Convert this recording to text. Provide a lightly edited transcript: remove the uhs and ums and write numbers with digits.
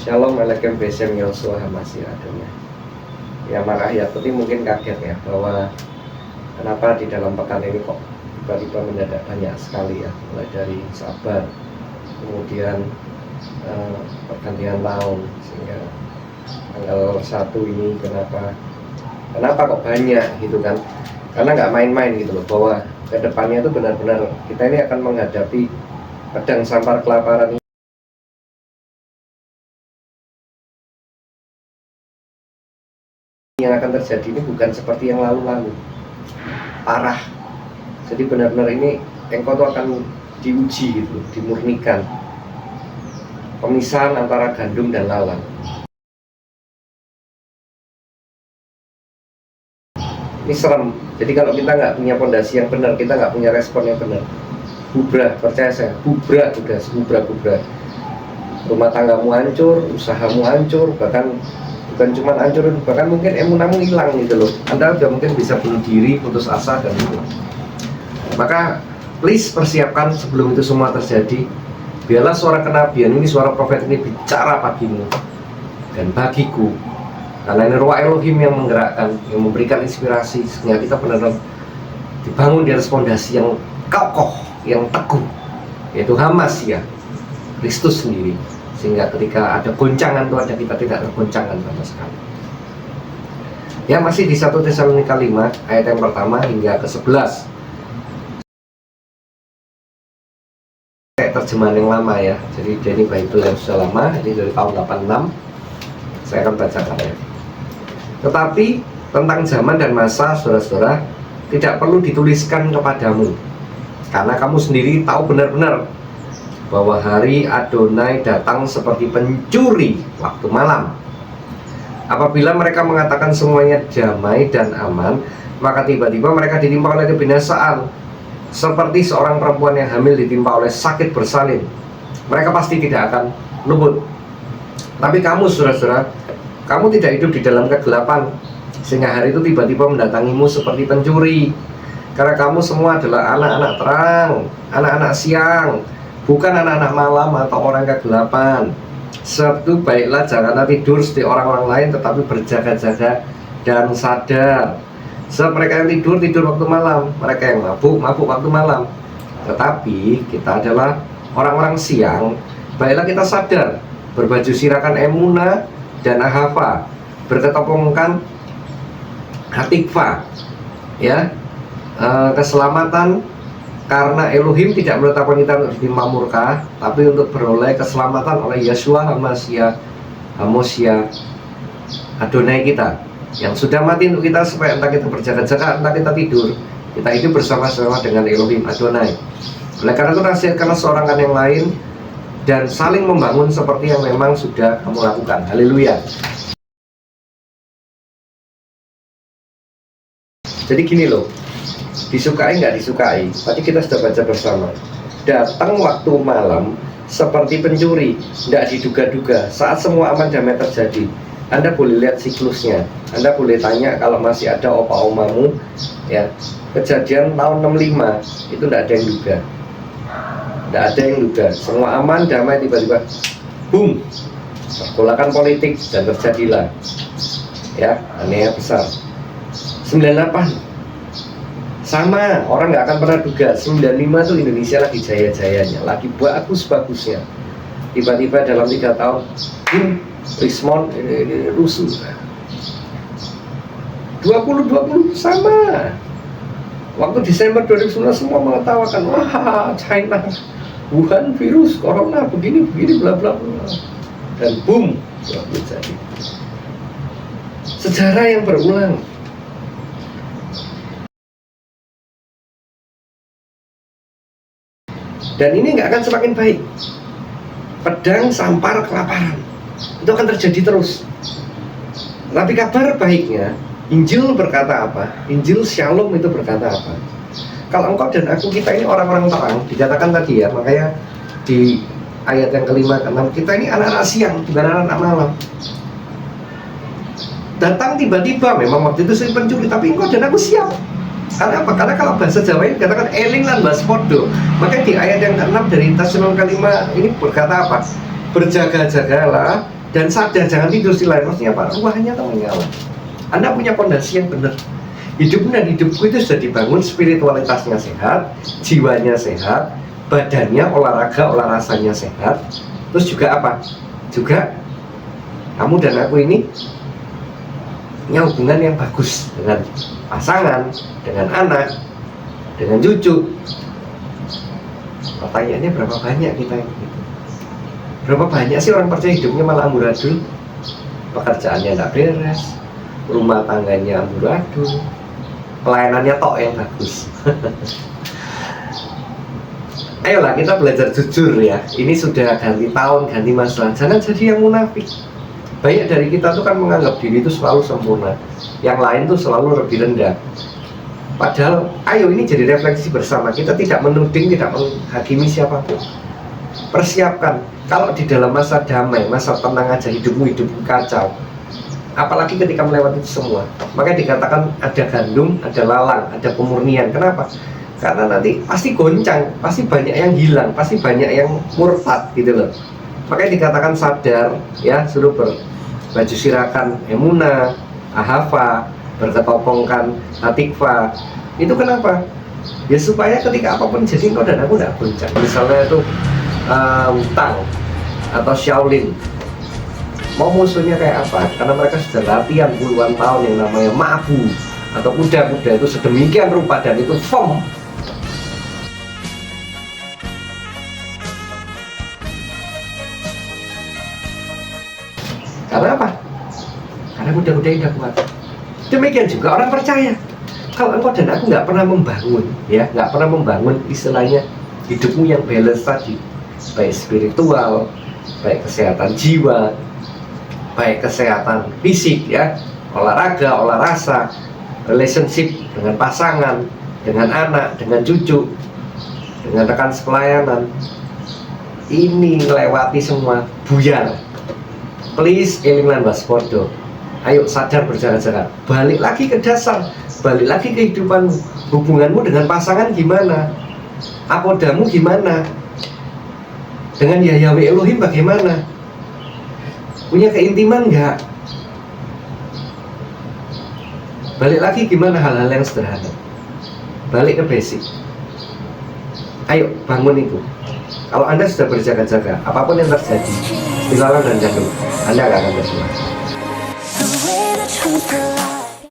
Shalom Alekem Besem Yosua Hamasi Adonai. Ya marah ya, tapi mungkin kaget ya bahwa kenapa di dalam pekan ini kok tiba-tiba mendadak banyak sekali ya, mulai dari Sabat, kemudian pergantian tahun, sehingga tanggal 1 ini kenapa kok banyak gitu kan? Karena nggak main-main gitu loh, bahwa kedepannya itu benar-benar kita ini akan menghadapi pedang sampar kelaparan yang akan terjadi ini bukan seperti yang lalu-lalu, parah. Jadi benar-benar ini engkau tuh akan diuji gitu, dimurnikan. Pemisahan antara gandum dan lalang. Ini serem. Jadi kalau kita nggak punya fondasi yang benar, kita nggak punya respon yang benar, bubrah, percaya saya, bubrah udah, bubrah. Rumah tanggamu hancur, usahamu hancur, bahkan bukan cuma hancur, bahkan mungkin emunamu hilang gitu loh. Anda udah mungkin bisa bunuh diri, putus asa dan itu. Maka please persiapkan sebelum itu semua terjadi. Biarlah suara kenabian ini, suara profet ini bicara pagimu dan bagiku. Karena ini Ruach Elohim yang menggerakkan, yang memberikan inspirasi sehingga kita benar-benar dibangun di atas fondasi yang kokoh, yang teguh, yaitu Hamasya, Kristus sendiri. Sehingga ketika ada goncangan itu ada kita tidak tergoncangkan sama sekali. Ya masih di 1 Tesalonika 5 ayat yang pertama hingga ke-11. Kayak terjemahan yang lama ya. Jadi ini Bible yang sudah lama, ini dari tahun 86. Saya akan bacakan ya. Tetapi tentang zaman dan masa, saudara-saudara, tidak perlu dituliskan kepadamu, karena kamu sendiri tahu benar-benar bahwa hari Adonai datang seperti pencuri waktu malam. Apabila mereka mengatakan semuanya damai dan aman, maka tiba-tiba mereka ditimpa oleh kebinasaan, seperti seorang perempuan yang hamil ditimpa oleh sakit bersalin. Mereka pasti tidak akan luput. Tapi kamu, saudara-saudara, kamu tidak hidup di dalam kegelapan, sehingga hari itu tiba-tiba mendatangimu seperti pencuri. Karena kamu semua adalah anak-anak terang, anak-anak siang, bukan anak-anak malam atau orang kegelapan. Sebab itu baiklah janganlah tidur seperti orang-orang lain, tetapi berjaga-jaga dan sadar. Sebab mereka yang tidur waktu malam, mereka yang mabuk waktu malam. Tetapi kita adalah orang-orang siang. Baiklah kita sadar, berbaju sirakan emuna dan ahava, berketopongkan hatikva, ya, keselamatan. Karena Elohim tidak menetapkan kita untuk ditimpa murka, tapi untuk beroleh keselamatan oleh Yeshua Hamosya Adonai kita, yang sudah mati untuk kita, supaya entah kita berjaga-jaga, entah kita tidur, kita hidup bersama-sama dengan Elohim Adonai. Oleh karena itu nasihatkanlah seorang kan yang lain, dan saling membangun seperti yang memang sudah kamu lakukan. Haleluya. Jadi gini loh, disukai nggak disukai, tadi kita sudah baca bersama. Datang waktu malam seperti pencuri, tidak diduga-duga. Saat semua aman damai terjadi, Anda boleh lihat siklusnya. Anda boleh tanya kalau masih ada opa-omamu, ya, kejadian tahun 65 itu tidak ada yang duga, tidak ada yang duga. Semua aman damai, tiba-tiba boom, pergolakan politik dan terjadilah, ya, aneh besar. 98 sama, orang nggak akan pernah duga. 95 tuh Indonesia lagi jaya-jayanya, lagi bagus-bagusnya. Tiba-tiba dalam 3 tahun, Rismon ini rusuh. 2020 sama. Waktu Desember 2019 semua mengetawakan, wah China, Wuhan virus corona begini bla bla bla, dan boom, jadi sejarah yang berulang. Dan ini nggak akan semakin baik. Pedang sampar kelaparan itu akan terjadi terus. Tapi kabar baiknya, Injil berkata apa? Injil Shalom itu berkata apa? Kalau engkau dan aku, kita ini orang-orang terang, dikatakan tadi ya, makanya di ayat yang kelima ke-6, kita ini anak-anak siang, bukan anak-anak malam. Datang tiba-tiba, memang waktu itu saya pencuri, tapi engkau dan aku siap. Karena apa? Karena kalau bahasa Jawa ini dikatakan eling lan baspodo. Maka di ayat yang ke-6 dari Tesalonika 5 ini berkata apa? Berjaga-jagalah dan sadar, jangan tidur sila. Maksudnya apa? Ruahannya tuh menyala. Anda punya fondasi yang benar. Hidupmu dan hidupku itu sudah dibangun, spiritualitasnya sehat, jiwanya sehat, badannya, olahraga, olahrasanya sehat. Terus juga apa? Juga kamu dan aku ini punya hubungan yang bagus dengan pasangan, dengan anak, dengan cucu. Pertanyaannya berapa banyak kita yang begitu? Berapa banyak sih orang percaya hidupnya malah amburadul? Pekerjaannya tidak beres, rumah tangganya amburadul, pelayanannya tok yang bagus. Ayolah kita belajar jujur ya. Ini sudah ganti tahun, ganti masa. Jangan jadi yang munafik. Banyak dari kita tuh kan menganggap diri itu selalu sempurna, yang lain tuh selalu lebih rendah. Padahal, ayo ini jadi refleksi bersama. Kita tidak menuding, tidak menghakimi siapapun. Persiapkan. Kalau di dalam masa damai, masa tenang aja hidupmu kacau. Apalagi ketika melewati itu semua. Makanya dikatakan ada gandum, ada lalang, ada pemurnian. Kenapa? Karena nanti pasti goncang, pasti banyak yang hilang, pasti banyak yang murtad gitu loh. Makanya dikatakan sadar, ya, suruh berbaju sirakan emuna, ahafa, berketopongkan atikfa. Itu kenapa? Ya supaya ketika apapun jadi engkau dan aku tidak goncang. Misalnya itu hutang atau Shaolin, mau musuhnya kayak apa? Karena mereka sudah latihan puluhan tahun yang namanya mabu atau kuda-kuda itu sedemikian rupa dan itu firm. Karena apa? Karena kuda-kuda yang udah kuat. Demikian juga orang percaya. Kalau engkau dan aku nggak pernah membangun, ya, nggak pernah membangun istilahnya hidupmu yang balance tadi, baik spiritual, baik kesehatan jiwa, baik kesehatan fisik, ya, olahraga, olahrasa, relationship dengan pasangan, dengan anak, dengan cucu, dengan rekan sepelayanan, ini melewati semua buyar. Please eling lan waspodo. Ayo sadar, berjaga-jaga, balik lagi ke dasar, balik lagi ke kehidupanmu. Hubunganmu dengan pasangan gimana? Akodamu gimana? Dengan Yahweh Elohim bagaimana? Punya keintiman nggak? Balik lagi gimana hal-hal yang sederhana? Balik ke basic. Ayo bangun itu. Kalau Anda sudah berjaga-jaga, apapun yang terjadi, ilalang dan jatuh, Anda akan terjual.